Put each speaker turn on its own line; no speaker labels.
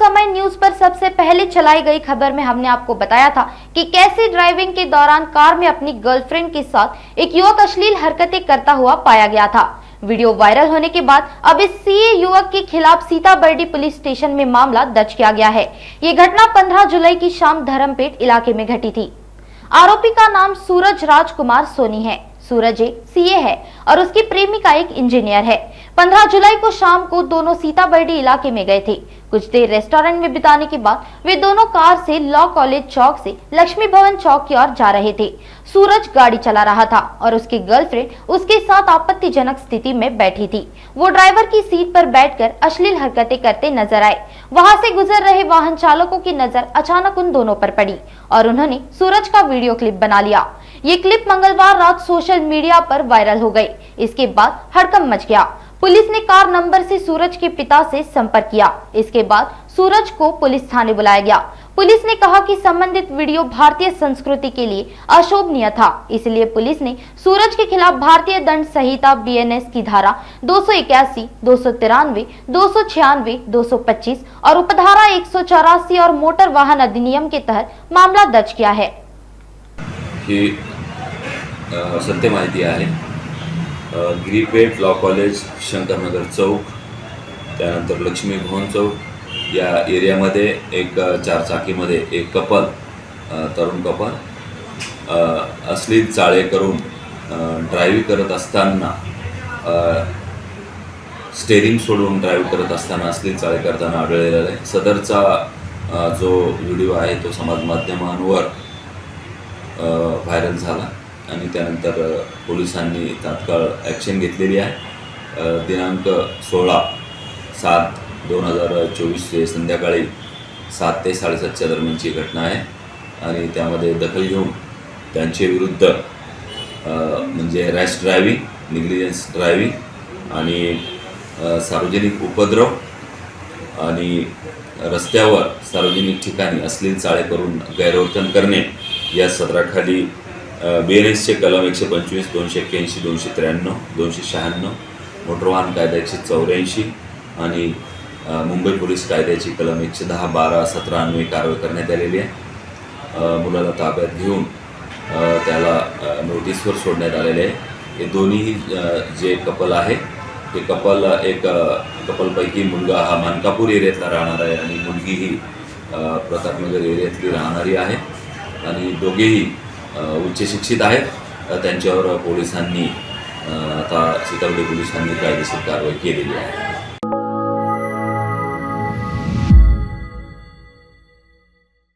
समय न्यूज पर सबसे पहले चलाई गई खबर में हमने आपको बताया था कि कैसे ड्राइविंग के दौरान कार में अपनी गर्लफ्रेंड के साथ एक युवक अश्लील हरकतें करता हुआ पाया गया था। वीडियो वायरल होने के बाद अब इस सीए युवक के खिलाफ सीताबर्डी पुलिस स्टेशन में मामला दर्ज किया गया है। ये घटना 15 जुलाई की शाम धर्मपेट इलाके में घटी थी। आरोपी का नाम सूरज राजकुमार सोनी है। सूरज एक सीए है और उसकी प्रेमिका एक इंजीनियर है। 15 जुलाई को शाम को दोनों सीताबर्डी इलाके में गए थे। कुछ देर रेस्टोरेंट में बिताने के बाद वे दोनों कार से लॉ कॉलेज चौक से लक्ष्मी भवन चौक की ओर जा रहे थे। सूरज गाड़ी चला रहा था और उसकी गर्लफ्रेंड उसके साथ आपत्तिजनक स्थिति में बैठी थी। वो ड्राइवर की सीट पर बैठकर अश्लील हरकतें करते नजर आए। वहां से गुजर रहे वाहन चालकों की नजर अचानक उन दोनों पर पड़ी और उन्होंने सूरज का वीडियो क्लिप बना लिया। ये क्लिप मंगलवार रात सोशल मीडिया पर वायरल हो गई। इसके बाद हड़कंप मच गया। पुलिस ने कार नंबर से सूरज के पिता से संपर्क किया। इसके बाद सूरज को पुलिस थाने बुलाया गया। पुलिस ने कहा कि संबंधित वीडियो भारतीय संस्कृति के लिए अशोभनीय था, इसलिए पुलिस ने सूरज के खिलाफ भारतीय दंड संहिता बीएनएस की धारा 281, 293, 296, 225 और उपधारा 184 और मोटर वाहन अधिनियम के तहत मामला दर्ज किया है।
ही सत्य माहिती आहे। गिरीपेठ लॉ कॉलेज, शंकरनगर चौक, त्यानंतर लक्ष्मी भवन चौक या एरियामध्ये एक चारचाकीमध्ये एक कपल, तरुण कपल अश्लील चाळे करून ड्राईव्ह करत असताना, स्टेरिंग सोडून ड्राईव्ह करत असताना अश्लील चाळे करताना आढळलेला आहे। सदरचा जो व्हिडिओ आहे तो समाज माध्यमांवर व्हायरल झाला आणि त्यानंतर पोलिसांनी तात्काळ ॲक्शन घेतलेली आहे। दिनांक 16/7/2024 संध्याकाळी 7 ते 7:30च्या दरम्यानची घटना आहे आणि त्यामध्ये दखल घेऊन त्यांच्या विरुद्ध म्हणजे रॅश ड्रायव्हिंग, निग्लिजन्स ड्रायव्हिंग आणि सार्वजनिक उपद्रव आणि रस्त्यावर सार्वजनिक ठिकाणी अश्लील चाळे करून गैरवर्तन करणे या सदराखाली बीएनएसचे कलम 125, 281, 293, 296, मोटर वाहन कायदा 184 आणि मुंबई पोलीस कायद्याची कलम 110, 12, 17 अन्वये कारवाई करण्यात आलेली आहे। मुलाला ताब्यात घेऊन त्याला नोटीसवर सोडण्यात आलेले आहे। हे दोन्ही जे कपल आहे ते कपलपैकी मुलगा हा मानकापूर एरियातला राहणार आहे आणि मुलगी ही प्रतापनगर एरियातली राहणारी आहे आणि दोघेही उच्च शिक्षित आहेत। त्यांच्यावर पोलिसांनी आता सीताबर्डी पोलिसांनी कायदेशीर कारवाई केलेली आहे।